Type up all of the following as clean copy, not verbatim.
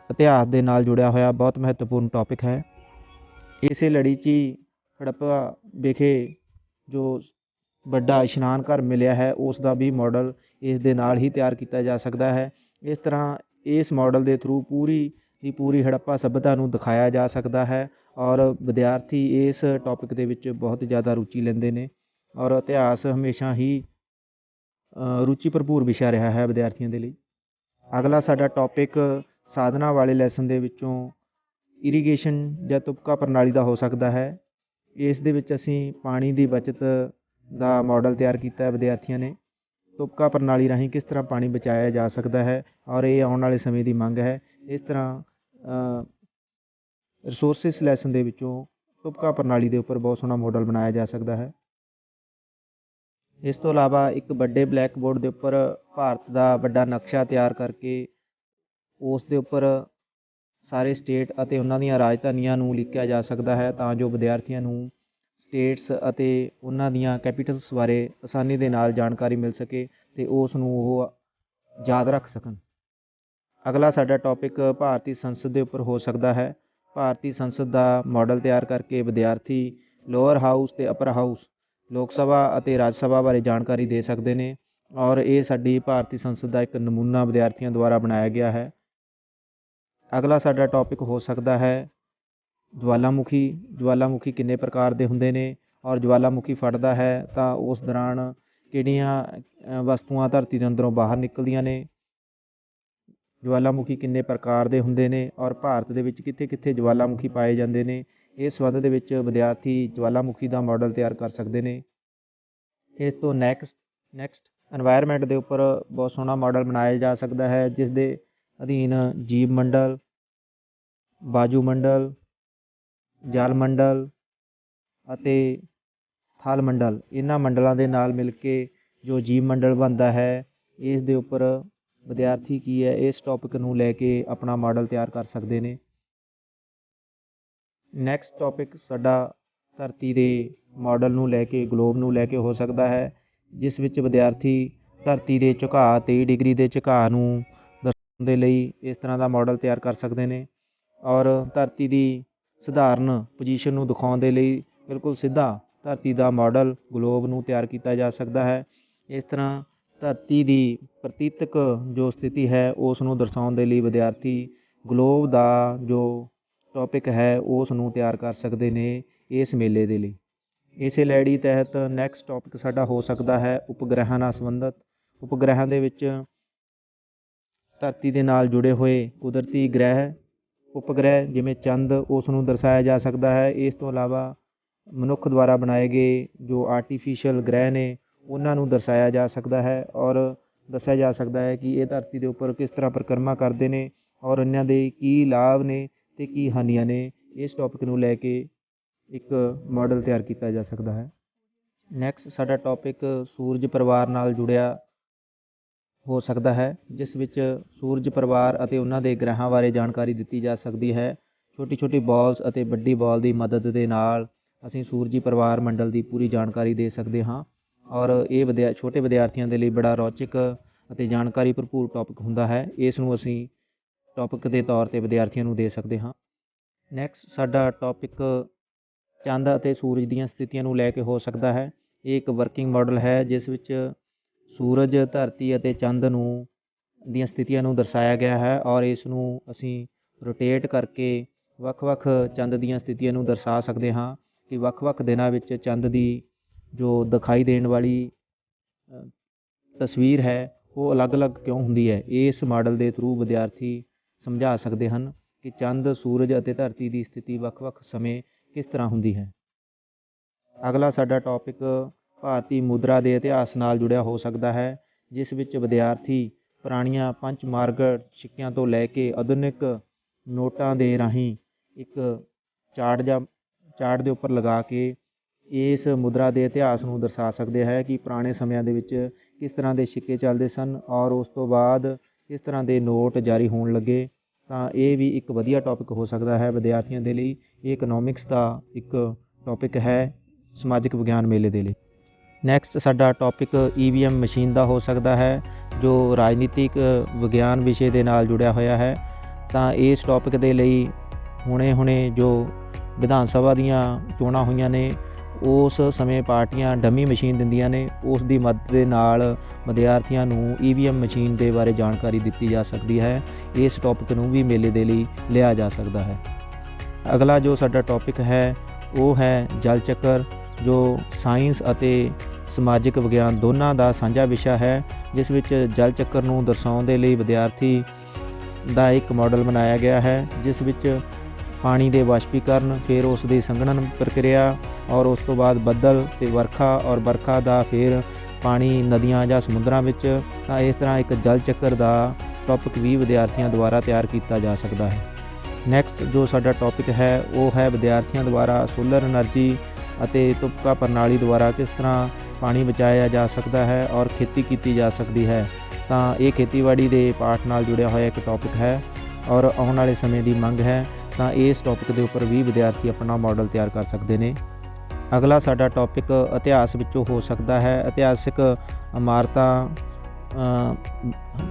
ਇਤਿਹਾਸ ਦੇ ਨਾਲ ਜੁੜਿਆ ਹੋਇਆ ਬਹੁਤ ਮਹੱਤਵਪੂਰਨ ਟੌਪਿਕ ਹੈ। ਇਸੇ ਲੜੀ 'ਚ ਹੀ ਹੜੱਪਾ ਵਿਖੇ ਜੋ ਵੱਡਾ ਇਸ਼ਨਾਨ ਘਰ ਮਿਲਿਆ ਹੈ ਉਸ ਦਾ ਵੀ ਮਾਡਲ ਇਸ ਦੇ ਨਾਲ ਹੀ ਤਿਆਰ ਕੀਤਾ ਜਾ ਸਕਦਾ ਹੈ। ਇਸ ਤਰ੍ਹਾਂ ਇਸ ਮਾਡਲ ਦੇ ਥਰੂ ਪੂਰੀ ਦੀ ਪੂਰੀ ਹੜੱਪਾ ਸੱਭਿਅਤਾ ਨੂੰ ਦਿਖਾਇਆ ਜਾ ਸਕਦਾ ਹੈ ਔਰ ਵਿਦਿਆਰਥੀ ਇਸ ਟੌਪਿਕ ਦੇ ਵਿੱਚ ਬਹੁਤ ਜ਼ਿਆਦਾ ਰੁਚੀ ਲੈਂਦੇ ਨੇ ਔਰ ਇਤਿਹਾਸ ਹਮੇਸ਼ਾ ਹੀ ਰੁਚੀ ਭਰਪੂਰ ਵਿਸ਼ਾ ਰਿਹਾ ਹੈ ਵਿਦਿਆਰਥੀਆਂ ਦੇ ਲਈ। ਅਗਲਾ ਸਾਡਾ ਟੌਪਿਕ ਸਾਧਨਾ ਵਾਲੇ ਲੈਸਨ ਦੇ ਵਿੱਚੋਂ ਇਰੀਗੇਸ਼ਨ ਜਾਂ ਤੁਪਕਾ ਪ੍ਰਣਾਲੀ ਦਾ ਹੋ ਸਕਦਾ ਹੈ। ਇਸ ਦੇ ਵਿੱਚ ਅਸੀਂ ਪਾਣੀ ਦੀ ਬਚਤ ਦਾ ਮਾਡਲ ਤਿਆਰ ਕੀਤਾ ਹੈ ਵਿਦਿਆਰਥੀਆਂ ਨੇ। ਤੁਪਕਾ ਪ੍ਰਣਾਲੀ ਰਾਹੀਂ ਕਿਸ ਤਰ੍ਹਾਂ ਪਾਣੀ ਬਚਾਇਆ ਜਾ ਸਕਦਾ ਹੈ ਔਰ ਇਹ ਆਉਣ ਵਾਲੇ ਸਮੇਂ ਦੀ ਮੰਗ ਹੈ। ਇਸ ਤਰ੍ਹਾਂ ਰਿਸੋਰਸਿਸ ਲੈਸਨ ਦੇ ਵਿੱਚੋਂ ਤੁਪਕਾ ਪ੍ਰਣਾਲੀ ਦੇ ਉੱਪਰ ਬਹੁਤ ਸੋਹਣਾ ਮਾਡਲ ਬਣਾਇਆ ਜਾ ਸਕਦਾ ਹੈ। ਇਸ ਤੋਂ ਇਲਾਵਾ ਇੱਕ ਵੱਡੇ ਬਲੈਕ ਬੋਰਡ ਦੇ ਉੱਪਰ ਭਾਰਤ ਦਾ ਵੱਡਾ ਨਕਸ਼ਾ ਤਿਆਰ ਕਰਕੇ ਉਸ ਦੇ ਉੱਪਰ ਸਾਰੇ ਸਟੇਟ ਅਤੇ ਉਹਨਾਂ ਦੀਆਂ ਰਾਜਧਾਨੀਆਂ ਨੂੰ ਲਿਖਿਆ ਜਾ ਸਕਦਾ ਹੈ ਤਾਂ ਜੋ ਵਿਦਿਆਰਥੀਆਂ ਨੂੰ ਸਟੇਟਸ ਅਤੇ ਉਹਨਾਂ ਦੀਆਂ ਕੈਪੀਟਲਸ ਬਾਰੇ ਆਸਾਨੀ ਦੇ ਨਾਲ ਜਾਣਕਾਰੀ ਮਿਲ ਸਕੇ ਅਤੇ ਉਸ ਨੂੰ ਉਹ ਯਾਦ ਰੱਖ ਸਕਣ। ਅਗਲਾ ਸਾਡਾ ਟੌਪਿਕ ਭਾਰਤੀ ਸੰਸਦ ਦੇ ਉੱਪਰ ਹੋ ਸਕਦਾ ਹੈ। ਭਾਰਤੀ ਸੰਸਦ ਦਾ ਮਾਡਲ ਤਿਆਰ ਕਰਕੇ ਵਿਦਿਆਰਥੀ ਲੋਅਰ ਹਾਊਸ ਅਤੇ ਅਪਰ ਹਾਊਸ ਲੋਕ ਸਭਾ ਅਤੇ ਰਾਜ ਸਭਾ ਬਾਰੇ ਜਾਣਕਾਰੀ ਦੇ ਸਕਦੇ ਨੇ ਔਰ ਇਹ ਸਾਡੀ ਭਾਰਤੀ ਸੰਸਦ ਦਾ ਇੱਕ ਨਮੂਨਾ ਵਿਦਿਆਰਥੀਆਂ ਦੁਆਰਾ ਬਣਾਇਆ ਗਿਆ ਹੈ। ਅਗਲਾ ਸਾਡਾ ਟੌਪਿਕ ਹੋ ਸਕਦਾ ਹੈ ਜਵਾਲਾਮੁਖੀ ਕਿੰਨੇ ਪ੍ਰਕਾਰ ਦੇ ਹੁੰਦੇ ਨੇ ਔਰ ਜਵਾਲਾਮੁਖੀ ਫਟਦਾ ਹੈ ਤਾਂ ਉਸ ਦੌਰਾਨ ਕਿਹੜੀਆਂ ਵਸਤੂਆਂ ਧਰਤੀ ਦੇ ਅੰਦਰੋਂ ਬਾਹਰ ਨਿਕਲਦੀਆਂ ਨੇ, ਜਵਾਲਾਮੁਖੀ ਕਿੰਨੇ ਪ੍ਰਕਾਰ ਦੇ ਹੁੰਦੇ ਨੇ ਔਰ ਭਾਰਤ ਦੇ ਵਿੱਚ ਕਿੱਥੇ ਕਿੱਥੇ ਜਵਾਲਾਮੁਖੀ ਪਾਏ ਜਾਂਦੇ ਨੇ। ਇਸ ਸੰਬੰਧ ਦੇ ਵਿੱਚ ਵਿਦਿਆਰਥੀ ਜਵਾਲਾਮੁਖੀ ਦਾ ਮਾਡਲ ਤਿਆਰ ਕਰ ਸਕਦੇ ਨੇ। ਇਸ ਤੋਂ ਨੈਕਸਟ ਐਨਵਾਇਰਨਮੈਂਟ ਦੇ ਉੱਪਰ ਬਹੁਤ ਸੋਹਣਾ ਮਾਡਲ ਬਣਾਇਆ ਜਾ ਸਕਦਾ ਹੈ ਜਿਸ ਦੇ ਅਧੀਨ ਜੀਵ ਮੰਡਲ, ਵਾਯੂ ਮੰਡਲ, ਜਲ ਮੰਡਲ ਅਤੇ ਥਲ ਮੰਡਲ, ਇਹਨਾਂ ਮੰਡਲਾਂ ਦੇ ਨਾਲ ਮਿਲ ਕੇ ਜੋ ਜੀਵ ਮੰਡਲ ਬਣਦਾ ਹੈ ਇਸ ਦੇ ਉੱਪਰ ਵਿਦਿਆਰਥੀ ਕੀ ਹੈ ਇਸ ਟੌਪਿਕ ਨੂੰ ਲੈ ਕੇ ਆਪਣਾ ਮਾਡਲ ਤਿਆਰ ਕਰ ਸਕਦੇ ਨੇ। ਨੈਕਸਟ ਟੌਪਿਕ ਸਾਡਾ ਧਰਤੀ ਦੇ ਮਾਡਲ ਨੂੰ ਲੈ ਕੇ ਗਲੋਬ ਨੂੰ ਲੈ ਕੇ ਹੋ ਸਕਦਾ ਹੈ ਜਿਸ ਵਿੱਚ ਵਿਦਿਆਰਥੀ ਧਰਤੀ ਦੇ ਝੁਕਾਅ 23 ਡਿਗਰੀ ਦੇ ਝੁਕਾਅ ਨੂੰ ਦਰਸਾਉਣ ਦੇ ਲਈ ਇਸ ਤਰ੍ਹਾਂ ਦਾ ਮਾਡਲ ਤਿਆਰ ਕਰ ਸਕਦੇ ਨੇ ਔਰ ਧਰਤੀ ਦੀ ਸਧਾਰਨ ਪੋਜੀਸ਼ਨ ਨੂੰ ਦਿਖਾਉਣ ਦੇ ਲਈ ਬਿਲਕੁਲ ਸਿੱਧਾ ਧਰਤੀ ਦਾ ਮਾਡਲ ਗਲੋਬ ਨੂੰ ਤਿਆਰ ਕੀਤਾ ਜਾ ਸਕਦਾ ਹੈ। ਇਸ ਤਰ੍ਹਾਂ ਧਰਤੀ ਦੀ ਪ੍ਰਤੀਤਕ ਜੋ ਸਥਿਤੀ ਹੈ ਉਸ ਨੂੰ ਦਰਸਾਉਣ ਦੇ ਲਈ ਵਿਦਿਆਰਥੀ ਗਲੋਬ ਦਾ ਜੋ ਟੌਪਿਕ ਹੈ ਉਸ ਨੂੰ ਤਿਆਰ ਕਰ ਸਕਦੇ ਨੇ ਇਸ ਮੇਲੇ ਦੇ ਲਈ। ਇਸੇ ਲੜੀ ਤਹਿਤ ਨੈਕਸਟ ਟੌਪਿਕ ਸਾਡਾ ਹੋ ਸਕਦਾ ਹੈ ਉਪਗ੍ਰਹਿਾਂ ਨਾਲ ਸੰਬੰਧਿਤ। ਉਪਗ੍ਰਹਿਾਂ ਦੇ ਵਿੱਚ ਧਰਤੀ ਦੇ ਨਾਲ ਜੁੜੇ ਹੋਏ ਕੁਦਰਤੀ ਗ੍ਰਹਿ ਉਪਗ੍ਰਹਿ ਜਿਵੇਂ ਚੰਦ ਉਸ ਨੂੰ ਦਰਸਾਇਆ ਜਾ ਸਕਦਾ ਹੈ। ਇਸ ਤੋਂ ਇਲਾਵਾ ਮਨੁੱਖ ਦੁਆਰਾ ਬਣਾਏ ਗਏ ਜੋ ਆਰਟੀਫਿਸ਼ੀਅਲ ਗ੍ਰਹਿ ਨੇ ਉਹਨਾਂ ਨੂੰ ਦਰਸਾਇਆ ਜਾ ਸਕਦਾ ਹੈ ਔਰ ਦੱਸਿਆ ਜਾ ਸਕਦਾ ਹੈ ਕਿ ਇਹ ਧਰਤੀ ਦੇ ਉੱਪਰ ਕਿਸ ਤਰ੍ਹਾਂ ਪਰਿਕਰਮਾ ਕਰਦੇ ਨੇ ਔਰ ਇਹਨਾਂ ਦੇ ਕੀ ਲਾਭ ਨੇ ਅਤੇ ਕੀ ਹਾਨੀਆਂ ਨੇ। ਇਸ ਟੌਪਿਕ ਨੂੰ ਲੈ ਕੇ ਇੱਕ ਮਾਡਲ ਤਿਆਰ ਕੀਤਾ ਜਾ ਸਕਦਾ ਹੈ। ਨੈਕਸਟ ਸਾਡਾ ਟੌਪਿਕ ਸੂਰਜ ਪਰਿਵਾਰ ਨਾਲ ਜੁੜਿਆ ਹੋ ਸਕਦਾ ਹੈ ਜਿਸ ਵਿੱਚ ਸੂਰਜ ਪਰਿਵਾਰ ਅਤੇ ਉਹਨਾਂ ਦੇ ਗ੍ਰਹਿਾਂ ਬਾਰੇ ਜਾਣਕਾਰੀ ਦਿੱਤੀ ਜਾ ਸਕਦੀ ਹੈ। ਛੋਟੀ ਛੋਟੀ ਬਾਲਸ ਅਤੇ ਵੱਡੀ ਬਾਲ ਦੀ ਮਦਦ ਦੇ ਨਾਲ ਅਸੀਂ ਸੂਰਜੀ ਪਰਿਵਾਰ ਮੰਡਲ ਦੀ ਪੂਰੀ ਜਾਣਕਾਰੀ ਦੇ ਸਕਦੇ ਹਾਂ ਔਰ ਇਹ ਛੋਟੇ ਵਿਦਿਆਰਥੀਆਂ ਦੇ ਲਈ ਬੜਾ ਰੌਚਕ ਅਤੇ ਜਾਣਕਾਰੀ ਭਰਪੂਰ ਟੌਪਿਕ ਹੁੰਦਾ ਹੈ। ਇਸ ਨੂੰ ਅਸੀਂ ਟੌਪਿਕ ਦੇ ਤੌਰ 'ਤੇ ਵਿਦਿਆਰਥੀਆਂ ਨੂੰ ਦੇ ਸਕਦੇ ਹਾਂ। ਨੈਕਸਟ ਸਾਡਾ ਟੌਪਿਕ ਚੰਦ ਅਤੇ ਸੂਰਜ ਦੀਆਂ ਸਥਿਤੀਆਂ ਨੂੰ ਲੈ ਕੇ ਹੋ ਸਕਦਾ ਹੈ। ਇਹ ਇੱਕ ਵਰਕਿੰਗ ਮਾਡਲ ਹੈ ਜਿਸ ਵਿੱਚ ਸੂਰਜ, ਧਰਤੀ ਅਤੇ ਚੰਦ ਨੂੰ ਦੀਆਂ ਸਥਿਤੀਆਂ ਨੂੰ ਦਰਸਾਇਆ ਗਿਆ ਹੈ ਔਰ ਇਸ ਨੂੰ ਅਸੀਂ ਰੋਟੇਟ ਕਰਕੇ ਵੱਖ-ਵੱਖ ਚੰਦ ਦੀਆਂ ਸਥਿਤੀਆਂ ਨੂੰ ਦਰਸਾ ਸਕਦੇ ਹਾਂ ਕਿ ਵੱਖ-ਵੱਖ ਦਿਨਾਂ ਵਿੱਚ ਚੰਦ ਦੀ ਜੋ ਦਿਖਾਈ ਦੇਣ ਵਾਲੀ ਤਸਵੀਰ ਹੈ ਉਹ ਅਲੱਗ-ਅਲੱਗ ਕਿਉਂ ਹੁੰਦੀ ਹੈ। ਇਸ ਮਾਡਲ ਦੇ ਥਰੂ ਵਿਦਿਆਰਥੀ ਸਮਝਾ ਸਕਦੇ ਹਨ ਕਿ ਚੰਦ, ਸੂਰਜ ਅਤੇ ਧਰਤੀ ਦੀ ਸਥਿਤੀ ਵੱਖ-ਵੱਖ ਸਮੇਂ ਕਿਸ ਤਰ੍ਹਾਂ ਹੁੰਦੀ ਹੈ। ਅਗਲਾ ਸਾਡਾ ਟੌਪਿਕ ਭਾਰਤੀ ਮੁਦਰਾ ਦੇ ਇਤਿਹਾਸ ਨਾਲ ਜੁੜਿਆ ਹੋ ਸਕਦਾ ਹੈ ਜਿਸ ਵਿੱਚ ਵਿਦਿਆਰਥੀ ਪੁਰਾਣੀਆਂ ਪੰਚ ਮਾਰਗਟ ਸਿੱਕਿਆਂ ਤੋਂ ਲੈ ਕੇ ਆਧੁਨਿਕ ਨੋਟਾਂ ਦੇ ਰਾਹੀਂ ਇੱਕ ਚਾਰਟ ਦੇ ਉੱਪਰ ਲਗਾ ਕੇ ਇਸ ਮੁਦਰਾ ਦੇ ਇਤਿਹਾਸ ਨੂੰ ਦਰਸਾ ਸਕਦੇ ਹੈ ਕਿ ਪੁਰਾਣੇ ਸਮਿਆਂ ਦੇ ਵਿੱਚ ਕਿਸ ਤਰ੍ਹਾਂ ਦੇ ਸਿੱਕੇ ਚੱਲਦੇ ਸਨ ਔਰ ਉਸ ਤੋਂ ਬਾਅਦ ਕਿਸ ਤਰ੍ਹਾਂ ਦੇ ਨੋਟ ਜਾਰੀ ਹੋਣ ਲੱਗੇ। ਤਾਂ ਇਹ ਵੀ ਇੱਕ ਵਧੀਆ ਟੌਪਿਕ ਹੋ ਸਕਦਾ ਹੈ ਵਿਦਿਆਰਥੀਆਂ ਦੇ ਲਈ। ਇਹ ਇਕਨੋਮਿਕਸ ਦਾ ਇੱਕ ਟੌਪਿਕ ਹੈ ਸਮਾਜਿਕ ਵਿਗਿਆਨ ਮੇਲੇ ਦੇ ਲਈ। ਨੈਕਸਟ ਸਾਡਾ ਟੌਪਿਕ EVM ਮਸ਼ੀਨ ਦਾ ਹੋ ਸਕਦਾ ਹੈ ਜੋ ਰਾਜਨੀਤਿਕ ਵਿਗਿਆਨ ਵਿਸ਼ੇ ਦੇ ਨਾਲ ਜੁੜਿਆ ਹੋਇਆ ਹੈ। ਤਾਂ ਇਸ ਟੌਪਿਕ ਦੇ ਲਈ ਹੁਣੇ ਜੋ ਵਿਧਾਨ ਸਭਾ ਦੀਆਂ ਚੋਣਾਂ ਹੋਈਆਂ ਨੇ ਉਸ ਸਮੇਂ ਪਾਰਟੀਆਂ ਡੰਮੀ ਮਸ਼ੀਨ ਦਿੰਦੀਆਂ ਨੇ, ਉਸ ਦੀ ਮਦਦ ਦੇ ਨਾਲ ਵਿਦਿਆਰਥੀਆਂ ਨੂੰ EVM ਮਸ਼ੀਨ ਦੇ ਬਾਰੇ ਜਾਣਕਾਰੀ ਦਿੱਤੀ ਜਾ ਸਕਦੀ ਹੈ। ਇਸ ਟੌਪਿਕ ਨੂੰ ਵੀ ਮੇਲੇ ਦੇ ਲਈ ਲਿਆ ਜਾ ਸਕਦਾ ਹੈ। ਅਗਲਾ ਜੋ ਸਾਡਾ ਟੌਪਿਕ ਹੈ ਉਹ ਹੈ ਜਲ ਚੱਕਰ, ਜੋ ਸਾਇੰਸ ਅਤੇ ਸਮਾਜਿਕ ਵਿਗਿਆਨ ਦੋਨਾਂ ਦਾ ਸਾਂਝਾ ਵਿਸ਼ਾ ਹੈ, ਜਿਸ ਵਿੱਚ ਜਲ ਚੱਕਰ ਨੂੰ ਦਰਸਾਉਣ ਦੇ ਲਈ ਵਿਦਿਆਰਥੀ ਦਾ ਇੱਕ ਮਾਡਲ ਬਣਾਇਆ ਗਿਆ ਹੈ, ਜਿਸ ਵਿੱਚ ਪਾਣੀ ਦੇ ਵਾਸ਼ਪੀਕਰਨ, ਫਿਰ ਉਸ ਦੀ ਸੰਘਣਨ ਪ੍ਰਕਿਰਿਆ ਔਰ ਉਸ ਤੋਂ ਬਾਅਦ ਬੱਦਲ ਅਤੇ ਵਰਖਾ ਔਰ ਵਰਖਾ ਦਾ ਫਿਰ ਪਾਣੀ ਨਦੀਆਂ ਜਾਂ ਸਮੁੰਦਰਾਂ ਵਿੱਚ। ਤਾਂ ਇਸ ਤਰ੍ਹਾਂ ਇੱਕ ਜਲ ਚੱਕਰ ਦਾ ਟੌਪਿਕ ਵੀ ਵਿਦਿਆਰਥੀਆਂ ਦੁਆਰਾ ਤਿਆਰ ਕੀਤਾ ਜਾ ਸਕਦਾ ਹੈ। ਨੈਕਸਟ ਜੋ ਸਾਡਾ ਟੌਪਿਕ ਹੈ ਉਹ ਹੈ ਵਿਦਿਆਰਥੀਆਂ ਦੁਆਰਾ ਸੋਲਰ ਐਨਰਜੀ ਅਤੇ ਤੁਪਕਾ ਪ੍ਰਣਾਲੀ ਦੁਆਰਾ ਕਿਸ ਤਰ੍ਹਾਂ ਪਾਣੀ ਬਚਾਇਆ ਜਾ ਸਕਦਾ ਹੈ ਔਰ ਖੇਤੀ ਕੀਤੀ ਜਾ ਸਕਦੀ ਹੈ। ਤਾਂ ਇਹ ਖੇਤੀਬਾੜੀ ਦੇ ਪਾਠ ਨਾਲ ਜੁੜਿਆ ਹੋਇਆ ਇੱਕ ਟੌਪਿਕ ਹੈ ਔਰ ਆਉਣ ਵਾਲੇ ਸਮੇਂ ਦੀ ਮੰਗ ਹੈ, ਤਾਂ ਇਸ ਟੌਪਿਕ ਦੇ ਉੱਪਰ ਵੀ ਵਿਦਿਆਰਥੀ ਆਪਣਾ ਮਾਡਲ ਤਿਆਰ ਕਰ ਸਕਦੇ ਨੇ। ਅਗਲਾ ਸਾਡਾ ਟੌਪਿਕ ਇਤਿਹਾਸ ਵਿੱਚੋਂ ਹੋ ਸਕਦਾ ਹੈ। ਇਤਿਹਾਸਿਕ ਇਮਾਰਤਾਂ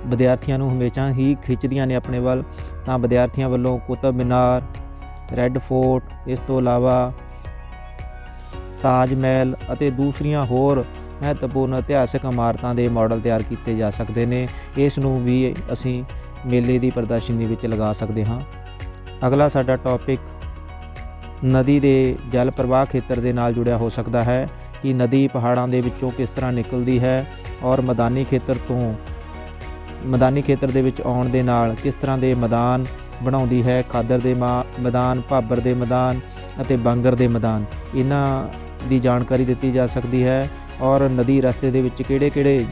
ਵਿਦਿਆਰਥੀਆਂ ਨੂੰ ਹਮੇਸ਼ਾ ਹੀ ਖਿੱਚਦੀਆਂ ਨੇ ਆਪਣੇ ਵੱਲ, ਤਾਂ ਵਿਦਿਆਰਥੀਆਂ ਵੱਲੋਂ ਕੁਤਬ ਮੀਨਾਰ, ਰੈੱਡ ਫੋਰਟ, ਇਸ ਤੋਂ ਇਲਾਵਾ ਤਾਜ ਮਹਿਲ ਅਤੇ ਦੂਸਰੀਆਂ ਹੋਰ ਮਹੱਤਵਪੂਰਨ ਇਤਿਹਾਸਿਕ ਇਮਾਰਤਾਂ ਦੇ ਮਾਡਲ ਤਿਆਰ ਕੀਤੇ ਜਾ ਸਕਦੇ ਨੇ। ਇਸ ਨੂੰ ਵੀ ਅਸੀਂ ਮੇਲੇ ਦੀ ਪ੍ਰਦਰਸ਼ਨੀ ਵਿੱਚ ਲਗਾ ਸਕਦੇ ਹਾਂ। ਅਗਲਾ ਸਾਡਾ ਟੌਪਿਕ ਨਦੀ ਦੇ ਜਲ ਪ੍ਰਵਾਹ ਖੇਤਰ ਦੇ ਨਾਲ ਜੁੜਿਆ ਹੋ ਸਕਦਾ ਹੈ ਕਿ ਨਦੀ ਪਹਾੜਾਂ ਦੇ ਵਿੱਚੋਂ ਕਿਸ ਤਰ੍ਹਾਂ ਨਿਕਲਦੀ ਹੈ ਔਰ ਮੈਦਾਨੀ ਖੇਤਰ ਦੇ ਵਿੱਚ ਆਉਣ ਦੇ ਨਾਲ ਕਿਸ ਤਰ੍ਹਾਂ ਦੇ ਮੈਦਾਨ ਬਣਾਉਂਦੀ ਹੈ। ਖਾਦਰ ਦੇ ਮੈਦਾਨ, ਭਾਬਰ ਦੇ ਮੈਦਾਨ ਅਤੇ ਬਾਂਗਰ ਦੇ ਮੈਦਾਨ, ਇਹਨਾਂ ਦੀ ਜਾਣਕਾਰੀ ਦਿੱਤੀ ਜਾ ਸਕਦੀ ਹੈ। ਔਰ ਨਦੀ ਰਸਤੇ ਦੇ ਵਿੱਚ ਕਿਹੜੇ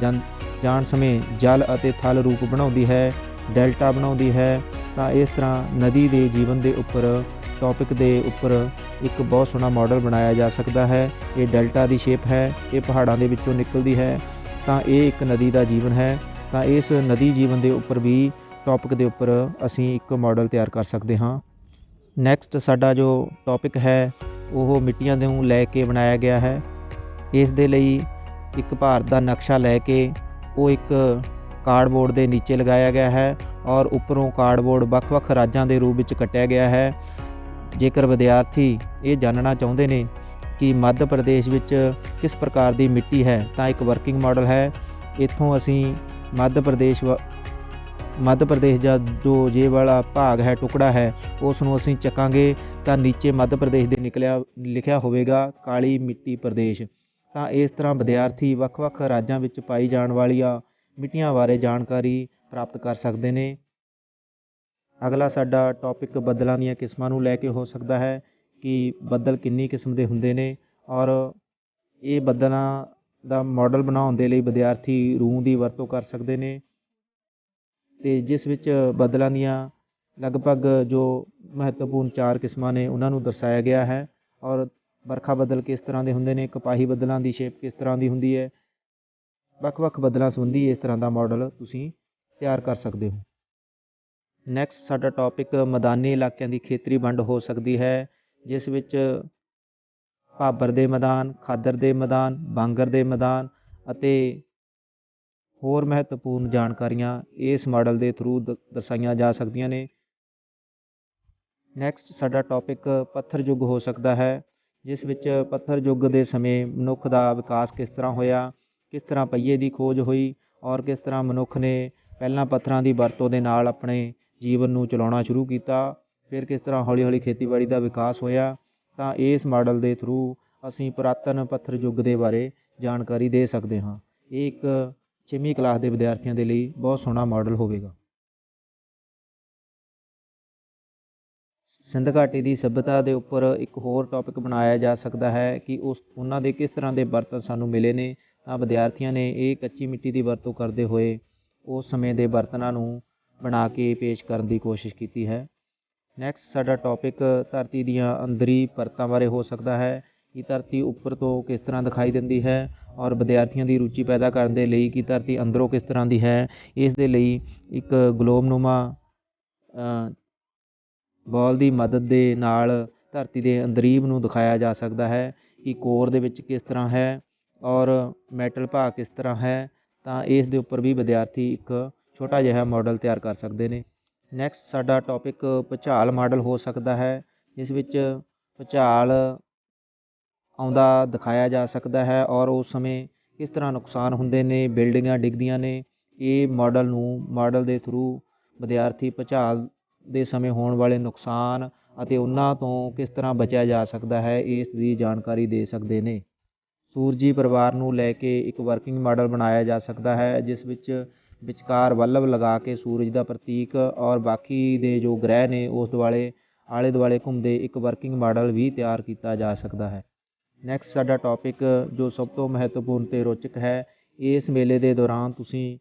ਜਾਣ ਸਮੇਂ ਜਲ ਅਤੇ ਥਲ ਰੂਪ ਬਣਾਉਂਦੀ ਹੈ, ਡੈਲਟਾ ਬਣਾਉਂਦੀ ਹੈ। ਤਾਂ ਇਸ ਤਰ੍ਹਾਂ ਨਦੀ ਦੇ ਜੀਵਨ ਦੇ ਉੱਪਰ ਟੌਪਿਕ ਦੇ ਉੱਪਰ ਇੱਕ ਬਹੁਤ ਸੋਹਣਾ ਮਾਡਲ ਬਣਾਇਆ ਜਾ ਸਕਦਾ ਹੈ। ਇਹ ਡੈਲਟਾ ਦੀ ਸ਼ੇਪ ਹੈ, ਇਹ ਪਹਾੜਾਂ ਦੇ ਵਿੱਚੋਂ ਨਿਕਲਦੀ ਹੈ, ਤਾਂ ਇਹ ਇੱਕ ਨਦੀ ਦਾ ਜੀਵਨ ਹੈ। ਤਾਂ ਇਸ ਨਦੀ ਜੀਵਨ ਦੇ ਉੱਪਰ ਵੀ ਟੌਪਿਕ ਦੇ ਉੱਪਰ ਅਸੀਂ ਇੱਕ ਮਾਡਲ ਤਿਆਰ ਕਰ ਸਕਦੇ ਹਾਂ। ਨੈਕਸਟ ਸਾਡਾ ਜੋ ਟੌਪਿਕ ਹੈ ਉਹ ਮਿੱਟੀਆਂ ਨੂੰ ਲੈ ਕੇ ਬਣਾਇਆ ਗਿਆ ਹੈ। ਇਸ ਦੇ ਲਈ ਇੱਕ ਭਾਰਤ ਦਾ ਨਕਸ਼ਾ ਲੈ ਕੇ ਉਹ ਇੱਕ ਕਾਰਡਬੋਰਡ ਦੇ ਨੀਚੇ ਲਗਾਇਆ ਗਿਆ ਹੈ ਔਰ ਉੱਪਰੋਂ ਕਾਰਡਬੋਰਡ ਵੱਖ-ਵੱਖ ਰਾਜਾਂ ਦੇ ਰੂਪ ਵਿੱਚ ਕੱਟਿਆ ਗਿਆ ਹੈ। ਜੇਕਰ ਵਿਦਿਆਰਥੀ ਇਹ ਜਾਣਨਾ ਚਾਹੁੰਦੇ ਨੇ ਕਿ ਮੱਧ ਪ੍ਰਦੇਸ਼ ਵਿੱਚ ਕਿਸ ਪ੍ਰਕਾਰ ਦੀ ਮਿੱਟੀ ਹੈ, ਤਾਂ ਇੱਕ ਵਰਕਿੰਗ ਮਾਡਲ ਹੈ। ਇੱਥੋਂ ਅਸੀਂ ਮੱਧ ਪ੍ਰਦੇਸ਼ ਦਾ ਜੋ ਜੇ ਵਾਲਾ ਭਾਗ ਹੈ, ਟੁਕੜਾ ਹੈ, ਉਸ ਨੂੰ ਅਸੀਂ ਚੱਕਾਂਗੇ ਤਾਂ ਨੀਚੇ ਮੱਧ ਪ੍ਰਦੇਸ਼ ਦੇ ਲਿਖਿਆ ਹੋਵੇਗਾ ਕਾਲੀ ਮਿੱਟੀ ਪ੍ਰਦੇਸ਼। ਤਾਂ ਇਸ ਤਰ੍ਹਾਂ ਵਿਦਿਆਰਥੀ ਵੱਖ-ਵੱਖ ਰਾਜਾਂ ਵਿੱਚ ਪਾਈ ਜਾਣ ਵਾਲੀਆਂ ਮਿੱਟੀਆਂ ਬਾਰੇ ਜਾਣਕਾਰੀ ਪ੍ਰਾਪਤ ਕਰ ਸਕਦੇ ਨੇ। ਅਗਲਾ ਸਾਡਾ ਟੌਪਿਕ ਬੱਦਲਾਂ ਦੀਆਂ ਕਿਸਮਾਂ ਨੂੰ ਲੈ ਕੇ ਹੋ ਸਕਦਾ ਹੈ ਕਿ ਬੱਦਲ ਕਿੰਨੀ ਕਿਸਮ ਦੇ ਹੁੰਦੇ ਨੇ ਔਰ ਇਹ ਬੱਦਲਾਂ ਦਾ ਮਾਡਲ ਬਣਾਉਣ ਦੇ ਲਈ ਵਿਦਿਆਰਥੀ ਰੂੰ ਦੀ ਵਰਤੋਂ ਕਰ ਸਕਦੇ ਨੇ, ਅਤੇ ਜਿਸ ਵਿੱਚ ਬੱਦਲਾਂ ਦੀਆਂ ਲਗਭਗ ਜੋ ਮਹੱਤਵਪੂਰਨ 4 ਕਿਸਮਾਂ ਨੇ ਉਹਨਾਂ ਨੂੰ ਦਰਸਾਇਆ ਗਿਆ ਹੈ। ਔਰ ਵਰਖਾ ਬੱਦਲ ਕਿਸ ਤਰ੍ਹਾਂ ਦੇ ਹੁੰਦੇ ਨੇ, ਕਪਾਹੀ ਬੱਦਲਾਂ ਦੀ ਸ਼ੇਪ ਕਿਸ ਤਰ੍ਹਾਂ ਦੀ ਹੁੰਦੀ ਹੈ, ਵੱਖ-ਵੱਖ ਬੱਦਲਾਂ ਸੰਬੰਧੀ ਇਸ ਤਰ੍ਹਾਂ ਦਾ ਮਾਡਲ ਤੁਸੀਂ ਤਿਆਰ ਕਰ ਸਕਦੇ ਹੋ। ਨੈਕਸਟ ਸਾਡਾ ਟੌਪਿਕ ਮੈਦਾਨੀ ਇਲਾਕਿਆਂ ਦੀ ਖੇਤਰੀ ਵੰਡ ਹੋ ਸਕਦੀ ਹੈ, ਜਿਸ ਵਿੱਚ ਭਾਬਰ ਦੇ ਮੈਦਾਨ, ਖਾਦਰ ਦੇ ਮੈਦਾਨ, ਬਾਂਗਰ ਦੇ ਮੈਦਾਨ ਅਤੇ ਹੋਰ ਮਹੱਤਵਪੂਰਨ ਜਾਣਕਾਰੀਆਂ ਇਸ ਮਾਡਲ ਦੇ ਥਰੂ ਦਰਸਾਈਆਂ ਜਾ ਸਕਦੀਆਂ ਨੇ। ਨੈਕਸਟ ਸਾਡਾ ਟੌਪਿਕ ਪੱਥਰ ਯੁੱਗ ਹੋ ਸਕਦਾ ਹੈ, ਜਿਸ ਵਿੱਚ ਪੱਥਰ ਯੁੱਗ ਦੇ ਸਮੇਂ ਮਨੁੱਖ ਦਾ ਵਿਕਾਸ ਕਿਸ ਤਰ੍ਹਾਂ ਹੋਇਆ, ਕਿਸ ਤਰ੍ਹਾਂ ਪਹੀਏ ਦੀ ਖੋਜ ਹੋਈ ਔਰ ਕਿਸ ਤਰ੍ਹਾਂ ਮਨੁੱਖ ਨੇ ਪਹਿਲਾਂ ਪੱਥਰਾਂ ਦੀ ਵਰਤੋਂ ਦੇ ਨਾਲ ਆਪਣੇ ਜੀਵਨ ਨੂੰ ਚਲਾਉਣਾ ਸ਼ੁਰੂ ਕੀਤਾ, ਫਿਰ ਕਿਸ ਤਰ੍ਹਾਂ ਹੌਲੀ-ਹੌਲੀ ਖੇਤੀਬਾੜੀ ਦਾ ਵਿਕਾਸ ਹੋਇਆ। ਤਾਂ ਇਸ ਮਾਡਲ ਦੇ ਥਰੂ ਅਸੀਂ ਪੁਰਾਤਨ ਪੱਥਰ ਯੁੱਗ ਦੇ ਬਾਰੇ ਜਾਣਕਾਰੀ ਦੇ ਸਕਦੇ ਹਾਂ। ਇਹ ਇੱਕ 6ਵੀਂ ਕਲਾਸ ਦੇ ਵਿਦਿਆਰਥੀਆਂ ਦੇ ਲਈ ਬਹੁਤ ਸੋਹਣਾ ਮਾਡਲ ਹੋਵੇਗਾ। ਸਿੰਧ ਘਾਟੀ ਦੀ ਸੱਭਿਅਤਾ ਦੇ ਉੱਪਰ ਇੱਕ ਹੋਰ ਟੌਪਿਕ ਬਣਾਇਆ ਜਾ ਸਕਦਾ ਹੈ ਕਿ ਉਹਨਾਂ ਦੇ ਕਿਸ ਤਰ੍ਹਾਂ ਦੇ ਬਰਤਨ ਸਾਨੂੰ ਮਿਲੇ ਨੇ। ਤਾਂ ਵਿਦਿਆਰਥੀਆਂ ਨੇ ਇਹ ਕੱਚੀ ਮਿੱਟੀ ਦੀ ਵਰਤੋਂ ਕਰਦੇ ਹੋਏ ਉਸ ਸਮੇਂ ਦੇ ਬਰਤਨਾਂ ਨੂੰ ਬਣਾ ਕੇ ਪੇਸ਼ ਕਰਨ ਦੀ ਕੋਸ਼ਿਸ਼ ਕੀਤੀ ਹੈ। ਨੈਕਸਟ ਸਾਡਾ ਟੌਪਿਕ ਧਰਤੀ ਦੀਆਂ ਅੰਦਰੀ ਪਰਤਾਂ ਬਾਰੇ ਹੋ ਸਕਦਾ ਹੈ ਕਿ ਧਰਤੀ ਉੱਪਰ ਤੋਂ ਕਿਸ ਤਰ੍ਹਾਂ ਦਿਖਾਈ ਦਿੰਦੀ ਹੈ ਔਰ ਵਿਦਿਆਰਥੀਆਂ ਦੀ ਰੁਚੀ ਪੈਦਾ ਕਰਨ ਦੇ ਲਈ ਕਿ ਧਰਤੀ ਅੰਦਰੋਂ ਕਿਸ ਤਰ੍ਹਾਂ ਦੀ ਹੈ, ਇਸ ਦੇ ਲਈ ਇੱਕ ਗਲੋਬਨੁਮਾ ਬੋਲ ਦੀ ਮਦਦ ਦੇ ਨਾਲ ਧਰਤੀ ਦੇ ਅੰਦਰੀਵ ਨੂੰ ਦਿਖਾਇਆ ਜਾ ਸਕਦਾ ਹੈ ਕਿ ਕੋਰ ਦੇ ਵਿੱਚ ਕਿਸ ਤਰ੍ਹਾਂ ਹੈ ਔਰ ਮੈਟਲ ਭਾਗ ਕਿਸ ਤਰ੍ਹਾਂ ਹੈ। ਤਾਂ ਇਸ ਦੇ ਉੱਪਰ ਵੀ ਵਿਦਿਆਰਥੀ ਇੱਕ ਛੋਟਾ ਜਿਹਾ ਮਾਡਲ ਤਿਆਰ ਕਰ ਸਕਦੇ ਨੇ। ਨੈਕਸਟ ਸਾਡਾ ਟੌਪਿਕ ਭੁਚਾਲ ਮਾਡਲ ਹੋ ਸਕਦਾ ਹੈ, ਜਿਸ ਵਿੱਚ ਭੁਚਾਲ ਆਉਂਦਾ ਦਿਖਾਇਆ ਜਾ ਸਕਦਾ ਹੈ ਔਰ ਉਸ ਸਮੇਂ ਕਿਸ ਤਰ੍ਹਾਂ ਨੁਕਸਾਨ ਹੁੰਦੇ ਨੇ, ਬਿਲਡਿੰਗਾਂ ਡਿੱਗਦੀਆਂ ਨੇ। ਇਹ ਮਾਡਲ ਦੇ ਥਰੂ ਵਿਦਿਆਰਥੀ ਭੁਚਾਲ ਦੇ ਸਮੇਂ ਹੋਣ ਵਾਲੇ ਨੁਕਸਾਨ ਅਤੇ ਉਹਨਾਂ ਤੋਂ ਕਿਸ ਤਰ੍ਹਾਂ ਬਚਿਆ ਜਾ ਸਕਦਾ ਹੈ, ਇਸ ਦੀ ਜਾਣਕਾਰੀ ਦੇ ਸਕਦੇ ਨੇ। ਸੂਰਜੀ ਪਰਿਵਾਰ ਨੂੰ ਲੈ ਕੇ ਇੱਕ ਵਰਕਿੰਗ ਮਾਡਲ ਬਣਾਇਆ ਜਾ ਸਕਦਾ ਹੈ, ਜਿਸ ਵਿੱਚ ਵਿਚਕਾਰ ਬੱਲਬ ਲਗਾ ਕੇ ਸੂਰਜ ਦਾ ਪ੍ਰਤੀਕ ਔਰ ਬਾਕੀ ਦੇ ਜੋ ਗ੍ਰਹਿ ਨੇ ਉਸ ਆਲੇ ਦੁਆਲੇ ਘੁੰਮਦੇ ਇੱਕ ਵਰਕਿੰਗ ਮਾਡਲ ਵੀ ਤਿਆਰ ਕੀਤਾ ਜਾ ਸਕਦਾ ਹੈ। ਨੈਕਸਟ ਸਾਡਾ ਟੌਪਿਕ ਜੋ ਸਭ ਤੋਂ ਮਹੱਤਵਪੂਰਨ ਅਤੇ ਰੋਚਕ ਹੈ, ਇਸ ਮੇਲੇ ਦੇ ਦੌਰਾਨ ਤੁਸੀਂ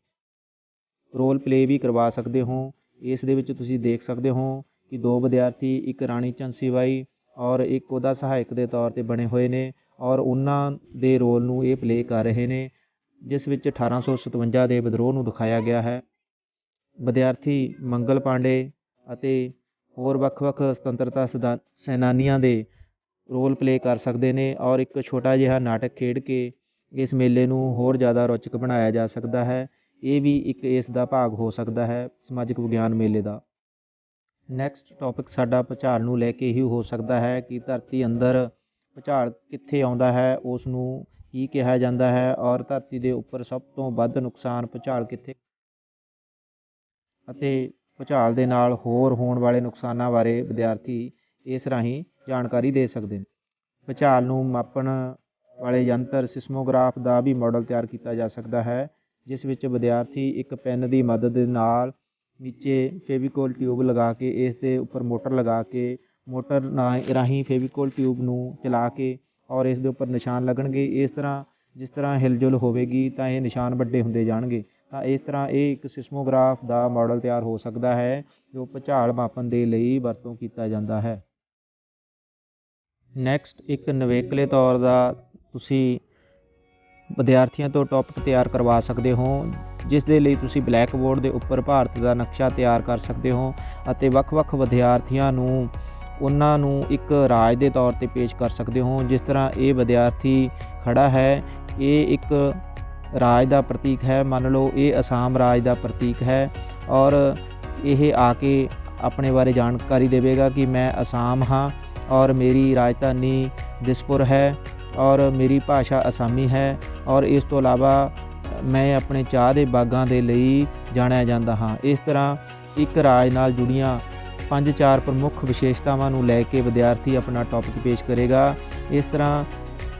ਰੋਲ ਪਲੇ ਵੀ ਕਰਵਾ ਸਕਦੇ ਹੋ। ਇਸ ਦੇ ਵਿੱਚ ਤੁਸੀਂ ਦੇਖ ਸਕਦੇ ਹੋ ਕਿ 2 ਵਿਦਿਆਰਥੀ ਇੱਕ ਰਾਣੀ ਝਾਂਸੀ ਬਾਈ ਔਰ ਇੱਕ ਉਹਦਾ ਸਹਾਇਕ ਦੇ ਤੌਰ 'ਤੇ ਬਣੇ ਹੋਏ ਨੇ ਔਰ ਉਹਨਾਂ ਦੇ ਰੋਲ ਨੂੰ ਇਹ ਪਲੇ ਕਰ ਰਹੇ ਨੇ, ਜਿਸ ਵਿੱਚ 1857 ਦੇ ਵਿਦਰੋਹ ਨੂੰ ਦਿਖਾਇਆ ਗਿਆ ਹੈ। ਵਿਦਿਆਰਥੀ ਮੰਗਲ ਪਾਂਡੇ ਅਤੇ ਹੋਰ ਵੱਖ-ਵੱਖ ਸੁਤੰਤਰਤਾ ਸੈਨਾਨੀਆਂ ਦੇ ਰੋਲ ਪਲੇ ਕਰ ਸਕਦੇ ਨੇ ਔਰ ਇੱਕ ਛੋਟਾ ਜਿਹਾ ਨਾਟਕ ਖੇਡ ਕੇ ਇਸ ਮੇਲੇ ਨੂੰ ਹੋਰ ਜ਼ਿਆਦਾ ਰੌਚਕ ਬਣਾਇਆ ਜਾ ਸਕਦਾ ਹੈ। ਇਹ ਵੀ ਇੱਕ ਇਸ ਦਾ ਭਾਗ ਹੋ ਸਕਦਾ ਹੈ ਸਮਾਜਿਕ ਵਿਗਿਆਨ ਮੇਲੇ ਦਾ। ਨੈਕਸਟ ਟੌਪਿਕ ਸਾਡਾ ਭੁਚਾਲ ਨੂੰ ਲੈ ਕੇ ਹੀ ਹੋ ਸਕਦਾ ਹੈ ਕਿ ਧਰਤੀ ਅੰਦਰ ਭੁਚਾਲ ਕਿੱਥੇ ਆਉਂਦਾ ਹੈ, ਉਸ ਨੂੰ ਕੀ ਕਿਹਾ ਜਾਂਦਾ ਹੈ ਔਰ ਧਰਤੀ ਦੇ ਉੱਪਰ ਸਭ ਤੋਂ ਵੱਧ ਨੁਕਸਾਨ ਭੁਚਾਲ ਕਿੱਥੇ ਅਤੇ ਭੁਚਾਲ ਦੇ ਨਾਲ ਹੋਰ ਹੋਣ ਵਾਲੇ ਨੁਕਸਾਨਾਂ ਬਾਰੇ ਵਿਦਿਆਰਥੀ ਇਸ ਰਾਹੀਂ ਜਾਣਕਾਰੀ ਦੇ ਸਕਦੇ ਨੇ। ਭੁਚਾਲ ਨੂੰ ਮਾਪਣ ਵਾਲੇ ਯੰਤਰ ਸਿਸਮੋਗ੍ਰਾਫ ਦਾ ਵੀ ਮਾਡਲ ਤਿਆਰ ਕੀਤਾ ਜਾ ਸਕਦਾ ਹੈ, ਜਿਸ ਵਿੱਚ ਵਿਦਿਆਰਥੀ ਇੱਕ ਪੈਨ ਦੀ ਮਦਦ ਦੇ ਨਾਲ ਨੀਚੇ ਫੇਵੀਕੋਲ ਟਿਊਬ ਲਗਾ ਕੇ ਇਸ ਦੇ ਉੱਪਰ ਮੋਟਰ ਲਗਾ ਕੇ ਮੋਟਰ ਰਾਹੀਂ ਫੇਵੀਕੋਲ ਟਿਊਬ ਨੂੰ ਚਲਾ ਕੇ ਔਰ ਇਸ ਦੇ ਉੱਪਰ ਨਿਸ਼ਾਨ ਲੱਗਣਗੇ। ਇਸ ਤਰ੍ਹਾਂ ਜਿਸ ਤਰ੍ਹਾਂ ਹਿਲਜੁਲ ਹੋਵੇਗੀ ਤਾਂ ਇਹ ਨਿਸ਼ਾਨ ਵੱਡੇ ਹੁੰਦੇ ਜਾਣਗੇ। ਤਾਂ ਇਸ ਤਰ੍ਹਾਂ ਇਹ ਇੱਕ ਸਿਸਮੋਗ੍ਰਾਫ ਦਾ ਮਾਡਲ ਤਿਆਰ ਹੋ ਸਕਦਾ ਹੈ ਜੋ ਭੁਚਾਲ ਮਾਪਣ ਦੇ ਲਈ ਵਰਤੋਂ ਕੀਤਾ ਜਾਂਦਾ ਹੈ। ਨੈਕਸਟ ਇੱਕ ਨਿਵੇਕਲੇ ਤੌਰ ਦਾ ਤੁਸੀਂ ਵਿਦਿਆਰਥੀਆਂ ਤੋਂ ਟੌਪਿਕ ਤਿਆਰ ਕਰਵਾ ਸਕਦੇ ਹੋ, ਜਿਸ ਦੇ ਲਈ ਤੁਸੀਂ ਬਲੈਕ ਬੋਰਡ ਦੇ ਉੱਪਰ ਭਾਰਤ ਦਾ ਨਕਸ਼ਾ ਤਿਆਰ ਕਰ ਸਕਦੇ ਹੋ ਅਤੇ ਵੱਖ-ਵੱਖ ਵਿਦਿਆਰਥੀਆਂ ਨੂੰ ਉਹਨਾਂ ਨੂੰ ਇੱਕ ਰਾਜ ਦੇ ਤੌਰ 'ਤੇ ਪੇਸ਼ ਕਰ ਸਕਦੇ ਹੋ। ਜਿਸ ਤਰ੍ਹਾਂ ਇਹ ਵਿਦਿਆਰਥੀ ਖੜਾ ਹੈ, ਇਹ ਇੱਕ ਰਾਜ ਦਾ ਪ੍ਰਤੀਕ ਹੈ। ਮੰਨ ਲਓ ਇਹ ਅਸਾਮ ਰਾਜ ਦਾ ਪ੍ਰਤੀਕ ਹੈ ਔਰ ਇਹ ਆ ਕੇ ਆਪਣੇ ਬਾਰੇ ਜਾਣਕਾਰੀ ਦੇਵੇਗਾ ਕਿ ਮੈਂ ਅਸਾਮ ਹਾਂ ਔਰ ਮੇਰੀ ਰਾਜਧਾਨੀ ਦਿਸਪੁਰ ਹੈ ਔਰ ਮੇਰੀ ਭਾਸ਼ਾ ਅਸਾਮੀ ਹੈ ਔਰ ਇਸ ਤੋਂ ਇਲਾਵਾ ਮੈਂ ਆਪਣੇ ਚਾਹ ਦੇ ਬਾਗਾਂ ਦੇ ਲਈ ਜਾਣਿਆ ਜਾਂਦਾ ਹਾਂ। ਇਸ ਤਰ੍ਹਾਂ ਇੱਕ ਰਾਜ ਨਾਲ ਜੁੜੀਆਂ 5-4 ਪ੍ਰਮੁੱਖ ਵਿਸ਼ੇਸ਼ਤਾਵਾਂ ਨੂੰ ਲੈ ਕੇ ਵਿਦਿਆਰਥੀ ਆਪਣਾ ਟੌਪਿਕ ਪੇਸ਼ ਕਰੇਗਾ। ਇਸ ਤਰ੍ਹਾਂ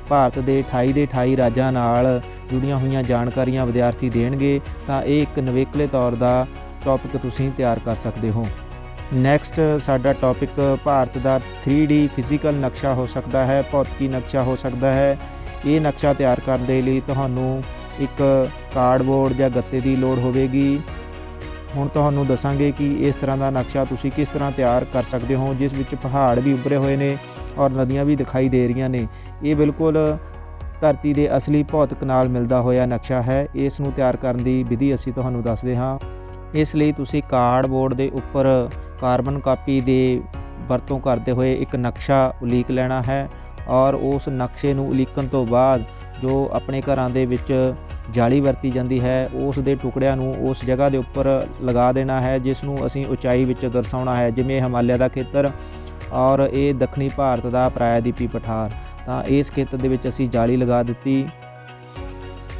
ਭਾਰਤ ਦੇ 28 ਦੇ 28 ਰਾਜਾਂ ਨਾਲ ਜੁੜੀਆਂ ਹੋਈਆਂ ਜਾਣਕਾਰੀਆਂ ਵਿਦਿਆਰਥੀ ਦੇਣਗੇ ਤਾਂ ਇਹ ਇੱਕ ਨਿਵੇਕਲੇ ਤੌਰ ਦਾ ਟੌਪਿਕ ਤੁਸੀਂ ਤਿਆਰ ਕਰ ਸਕਦੇ ਹੋ। ਨੈਕਸਟ ਸਾਡਾ ਟੌਪਿਕ ਭਾਰਤ ਦਾ 3D ਫਿਜ਼ੀਕਲ ਨਕਸ਼ਾ ਹੋ ਸਕਦਾ ਹੈ, ਭੌਤਿਕੀ ਨਕਸ਼ਾ ਹੋ ਸਕਦਾ ਹੈ। ਇਹ ਨਕਸ਼ਾ ਤਿਆਰ ਕਰਨ ਦੇ ਲਈ ਤੁਹਾਨੂੰ ਇੱਕ ਕਾਰਡਬੋਰਡ ਜਾਂ ਗੱਤੇ ਦੀ ਲੋੜ ਹੋਵੇਗੀ। ਹੁਣ ਤੁਹਾਨੂੰ ਦੱਸਾਂਗੇ ਕਿ ਇਸ ਤਰ੍ਹਾਂ ਦਾ ਨਕਸ਼ਾ ਤੁਸੀਂ ਕਿਸ ਤਰ੍ਹਾਂ ਤਿਆਰ ਕਰ ਸਕਦੇ ਹੋ, ਜਿਸ ਵਿੱਚ ਪਹਾੜ ਵੀ ਉੱਭਰੇ ਹੋਏ ਨੇ ਔਰ ਨਦੀਆਂ ਵੀ ਦਿਖਾਈ ਦੇ ਰਹੀਆਂ ਨੇ। ਇਹ ਬਿਲਕੁਲ ਧਰਤੀ ਦੇ ਅਸਲੀ ਭੌਤਿਕ ਨਾਲ ਮਿਲਦਾ ਹੋਇਆ ਨਕਸ਼ਾ ਹੈ। ਇਸ ਨੂੰ ਤਿਆਰ ਕਰਨ ਦੀ ਵਿਧੀ ਅਸੀਂ ਤੁਹਾਨੂੰ ਦੱਸਦੇ ਹਾਂ। ਇਸ ਲਈ ਤੁਸੀਂ ਕਾਰਡਬੋਰਡ ਦੇ ਉੱਪਰ ਕਾਰਬਨ ਕਾਪੀ ਦੇ ਵਰਤੋਂ ਕਰਦੇ ਹੋਏ ਇੱਕ ਨਕਸ਼ਾ ਉਲੀਕ ਲੈਣਾ ਹੈ ਔਰ ਉਸ ਨਕਸ਼ੇ ਨੂੰ ਉਲੀਕਣ ਤੋਂ ਬਾਅਦ ਜੋ ਆਪਣੇ ਘਰਾਂ ਦੇ ਵਿੱਚ ਜਾਲੀ ਵਰਤੀ ਜਾਂਦੀ ਹੈ ਉਸ ਦੇ ਟੁਕੜਿਆਂ ਨੂੰ ਉਸ ਜਗ੍ਹਾ ਦੇ ਉੱਪਰ ਲਗਾ ਦੇਣਾ ਹੈ, ਜਿਸ ਨੂੰ ਅਸੀਂ ਉਚਾਈ ਵਿੱਚ ਦਰਸਾਉਣਾ ਹੈ, ਜਿਵੇਂ ਹਿਮਾਲਿਆ ਦਾ ਖੇਤਰ ਔਰ ਇਹ ਦੱਖਣੀ ਭਾਰਤ ਦਾ ਪ੍ਰਾਇਦੀਪੀ ਪਠਾਰ। ਤਾਂ ਇਸ ਖੇਤਰ ਦੇ ਵਿੱਚ ਅਸੀਂ ਜਾਲੀ ਲਗਾ ਦਿੱਤੀ।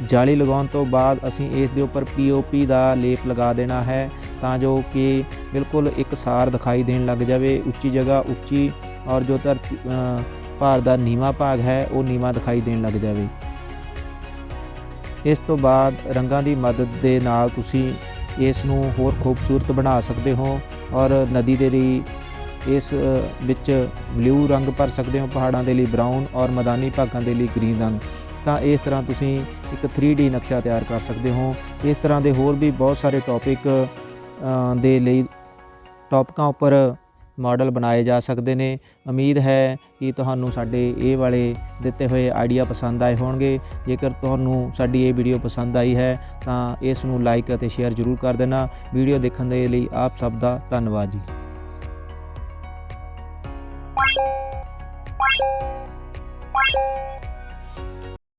ਜਾਲੀ ਲਗਾਉਣ ਤੋਂ ਬਾਅਦ ਅਸੀਂ ਇਸ ਦੇ ਉੱਪਰ POP ਦਾ ਲੇਪ ਲਗਾ ਦੇਣਾ ਹੈ ਤਾਂ ਜੋ ਕਿ ਬਿਲਕੁਲ ਇਕਸਾਰ ਦਿਖਾਈ ਦੇਣ ਲੱਗ ਜਾਵੇ। ਉੱਚੀ ਜਗ੍ਹਾ ਉੱਚੀ ਔਰ ਜੋ ਧਰਤੀ ਭਾਰਤ ਦਾ ਨੀਵਾਂ ਭਾਗ ਹੈ ਉਹ ਨੀਵਾਂ ਦਿਖਾਈ ਦੇਣ ਲੱਗ ਜਾਵੇ। ਇਸ ਤੋਂ ਬਾਅਦ ਰੰਗਾਂ ਦੀ ਮਦਦ ਦੇ ਨਾਲ ਤੁਸੀਂ ਇਸ ਨੂੰ ਹੋਰ ਖੂਬਸੂਰਤ ਬਣਾ ਸਕਦੇ ਹੋ ਔਰ ਨਦੀ ਦੇ ਲਈ ਇਸ ਵਿੱਚ ਬਲੂ ਰੰਗ ਭਰ ਸਕਦੇ ਹੋ, ਪਹਾੜਾਂ ਦੇ ਲਈ ਬਰਾਊਨ ਔਰ ਮੈਦਾਨੀ ਭਾਗਾਂ ਦੇ ਲਈ ਗ੍ਰੀਨ ਰੰਗ। ਤਾਂ ਇਸ ਤਰ੍ਹਾਂ ਤੁਸੀਂ ਇੱਕ 3D ਨਕਸ਼ਾ ਤਿਆਰ ਕਰ ਸਕਦੇ ਹੋ। ਇਸ ਤਰ੍ਹਾਂ ਦੇ ਹੋਰ ਵੀ ਬਹੁਤ ਸਾਰੇ ਦੇ ਲਈ ਟੌਪਿਕਾਂ ਉੱਪਰ ਮਾਡਲ ਬਣਾਏ ਜਾ ਸਕਦੇ ਨੇ। ਉਮੀਦ ਹੈ ਕਿ ਤੁਹਾਨੂੰ ਸਾਡੇ ਇਹ ਵਾਲੇ ਦਿੱਤੇ ਹੋਏ ਆਈਡੀਆ ਪਸੰਦ ਆਏ ਹੋਣਗੇ। ਜੇਕਰ ਤੁਹਾਨੂੰ ਸਾਡੀ ਇਹ ਵੀਡੀਓ ਪਸੰਦ ਆਈ ਹੈ ਤਾਂ ਇਸ ਨੂੰ ਲਾਈਕ ਅਤੇ ਸ਼ੇਅਰ ਜ਼ਰੂਰ ਕਰ ਦੇਣਾ। ਵੀਡੀਓ ਦੇਖਣ ਦੇ ਲਈ ਆਪ ਸਭ ਦਾ ਧੰਨਵਾਦ ਜੀ।